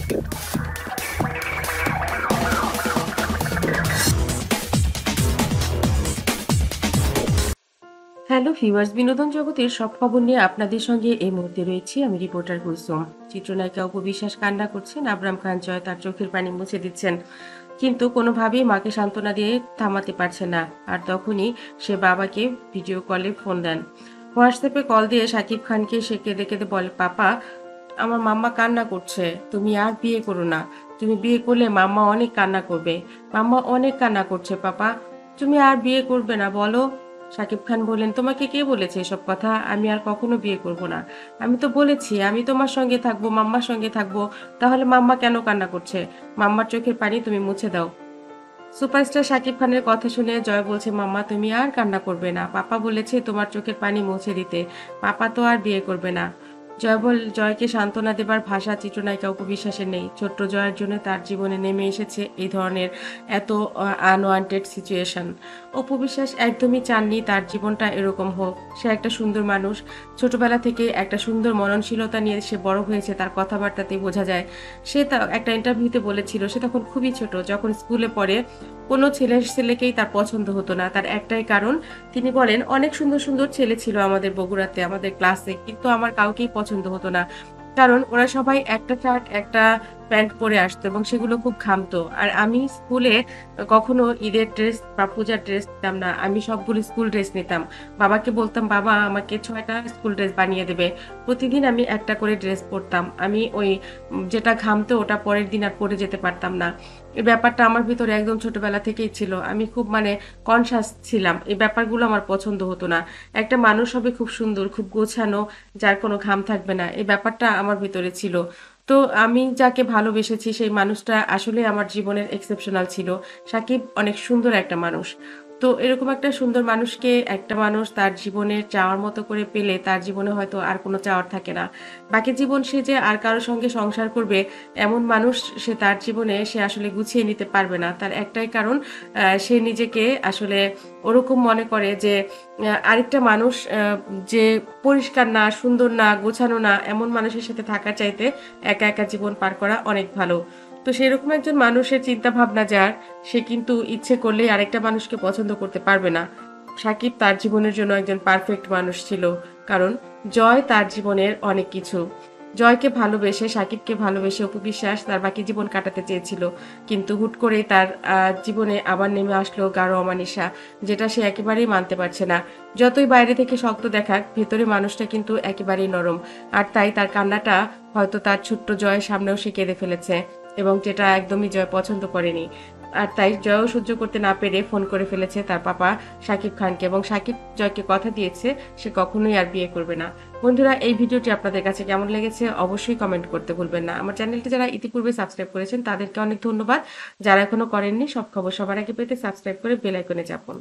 Hello viewers, বিনোদন জগতের সব খবর নিয়ে আপনাদের সঙ্গে এই মুহূর্তে রয়েছি আমি রিপোর্টার কুলসুম। চিত্রনায়িকা অপু বিশ্বাস কান্না করছেন, আবরাম খান জয় তার চোখের পানি মুছে দিচ্ছেন, কিন্তু কোনোভাবেই মাকে সান্ত্বনা দিয়ে থামাতে পারছে না। আর তখনই সে বাবাকে ভিডিও কলে ফোন দেন। হোয়াটসঅ্যাপে কল দিয়ে শাকিব খানকে সে কেঁদে কেঁদে বলে, পাপা আমার মাম্মা কান্না করছে, তুমি আর বিয়ে করো না। তুমি বিয়ে করলে মাম্মা অনেক কান্না করবে। মাম্মা অনেক কান্না করছে পাপা, তুমি আর বিয়ে করবে না বলো। শাকিব খান বললেন, তোমাকে কে বলেছে এসব কথা? আমি আর কখনো বিয়ে করব না। আমি তো বলেছি আমি তোমার সঙ্গে থাকবো, মাম্মার সঙ্গে থাকবো। তাহলে মাম্মা কেন কান্না করছে? মাম্মার চোখের পানি তুমি মুছে দাও। সুপারস্টার শাকিব খানের কথা শুনে জয় বলছে, মাম্মা তুমি আর কান্না করবে না। পাপা বলেছে তোমার চোখের পানি মুছে দিতে। পাপা তো আর বিয়ে করবে না। জয়কে সান্ত্বনা দেবার ভাষা চিত্রনায়িকা অপু বিশ্বাসের নেই। ছোট্ট জয়ের জন্য তার জীবনে নেমে এসেছে এই ধরনের এত আনওয়ান্টেড সিচুয়েশন। অপু বিশ্বাস একদমই চাননি তার জীবনটা এরকম হোক। সে একটা সুন্দর মানুষ। ছোটবেলা থেকে একটা সুন্দর মননশীলতা নিয়ে সে বড় হয়েছে, তার কথাবার্তাতে বোঝা যায়। সে একটা ইন্টারভিউতে বলেছিল সে তখন খুবই ছোট, যখন স্কুলে পড়ে কোনো ছেলেকেই তার পছন্দ হতো না। তার একটাই কারণ, তিনি বলেন অনেক সুন্দর সুন্দর ছেলে ছিল আমাদের বগুড়াতে, আমাদের ক্লাসে, কিন্তু আমার কাউকেই পছন্দ হতো না। কারণ ওরা সবাই একটা শার্ট একটা প্যান্ট পরে আসতো এবং সেগুলো খুব ঘামতো। আর আমি স্কুলে কখনো ঈদের ড্রেস বা পূজার ড্রেস নিতাম না, আমি সবগুলো স্কুল ড্রেস নিতাম। বাবাকে বলতাম বাবা আমাকে 6টা স্কুল ড্রেস বানিয়ে দেবে। প্রতিদিন আমি একটা করে ড্রেস পরতাম। আমি ওই যেটা ঘামতো ওটা পরের দিন আর পরে যেতে পারতাম না। এই ব্যাপারটা আমার ভিতরে একদম ছোটবেলা থেকেই ছিল। আমি খুব কনসাস ছিলাম। এই ব্যাপারগুলো আমার পছন্দ হতো না। একটা মানুষ হবে খুব সুন্দর, খুব গোছানো, যার কোনো ঘাম থাকবে না। এই ব্যাপারটা আমার ভিতরে ছিল। তো আমি যাকে ভালোবেসেছি সেই মানুষটা আসলে আমার জীবনের এক্সেপশনাল ছিল। সাকিব অনেক সুন্দর একটা মানুষ। তো এরকম একটা সুন্দর মানুষকে একটা মানুষ তার জীবনের চাওয়ার মতো করে পেলে তার জীবনে হয়তো আর কোনো চাওয়ার থাকে না। বাকি জীবন সে যে আর কারোর সঙ্গে সংসার করবে এমন মানুষ সে তার জীবনে সে আসলে গুছিয়ে নিতে পারবে না। তার একটাই কারণ, সে নিজেকে আসলে ওরকম মনে করে যে আরেকটা মানুষ যে পরিষ্কার না, সুন্দর না, গোছানো না, এমন মানুষের সাথে থাকার চাইতে একা একা জীবন পার করা অনেক ভালো। তো সেরকম একজন মানুষের চিন্তা ভাবনা যার, সে কিন্তু ইচ্ছে করলেই আরেকটা মানুষকে পছন্দ করতে পারবে না। সাকিব তার জীবনের জন্য একজন পারফেক্ট মানুষ ছিল। কারণ জয় তার জীবনের অনেক কিছু। জয়কে ভালোবেসে, সাকিবকে ভালোবেসে অপু বিশ্বাস তার বাকি জীবন কাটাতে চেয়েছিল। কিন্তু হুট করেই তার জীবনে আবার নেমে আসলো গাঢ় অমানিসা, যেটা সে একেবারেই মানতে পারছে না। যতই বাইরে থেকে শক্ত দেখাক, ভেতরে মানুষটা কিন্তু একেবারেই নরম। আর তাই তার কান্নাটা হয়তো তার ছোট্ট জয়ের সামনেও সে কেঁদে ফেলেছে, এবং যেটা একদমই জয় পছন্দ করেনি। আর তাই জয়ও সহ্য করতে না পেরে ফোন করে ফেলেছে তার পাপা শাকিব খানকে, এবং শাকিব জয়কে কথা দিয়েছে সে কখনোই আর বিয়ে করবে না। বন্ধুরা, এই ভিডিওটি আপনাদের কাছে কেমন লেগেছে অবশ্যই কমেন্ট করতে ভুলবেন না। আমার চ্যানেলটি যারা ইতিপূর্বে সাবস্ক্রাইব করেছেন তাদেরকে অনেক ধন্যবাদ। যারা এখনো করেননি, সব খবর সবার আগে পেতে সাবস্ক্রাইব করে বেল আইকনে চাপুন।